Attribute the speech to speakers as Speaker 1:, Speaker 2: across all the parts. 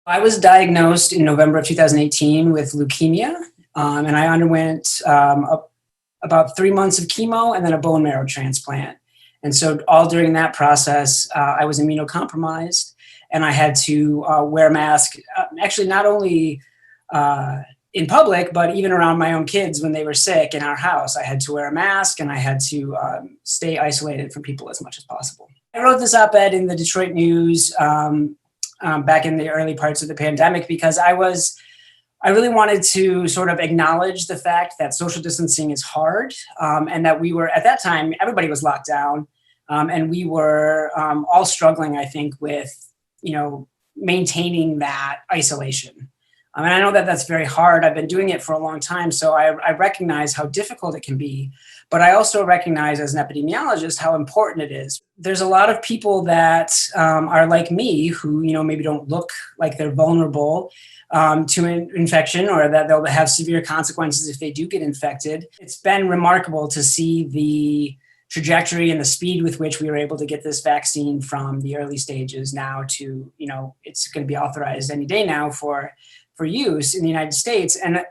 Speaker 1: I was diagnosed in November of 2018 with leukemia, and I underwent about 3 months of chemo and then a bone marrow transplant. And so, all during that process, I was immunocompromised, and I had to wear a mask. Actually, not only in public, but even around my own kids when they were sick in our house, I had to wear a mask, and I had to stay isolated from people as much as possible. I wrote this op-ed in the Detroit News back in the early parts of the pandemic because I really wanted to sort of acknowledge the fact that social distancing is hard, and that we were, at that time, everybody was locked down, and we were all struggling, I think, with, maintaining that isolation. And I know that that's very hard. I've been doing it for a long time, so I recognize how difficult it can be. But I also recognize as an epidemiologist how important it is. There's a lot of people that are like me who, maybe don't look like they're vulnerable to infection, or that they'll have severe consequences if they do get infected. It's been remarkable to see the trajectory and the speed with which we were able to get this vaccine from the early stages now to, it's going to be authorized any day now for use in the United States. And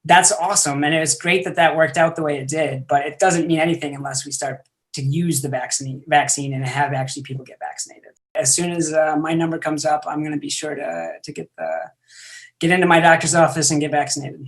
Speaker 1: that's awesome. And it was great that that worked out the way it did, but it doesn't mean anything unless we start to use the vaccine and have actually people get vaccinated. As soon as my number comes up, I'm going to be sure to get into my doctor's office and get vaccinated.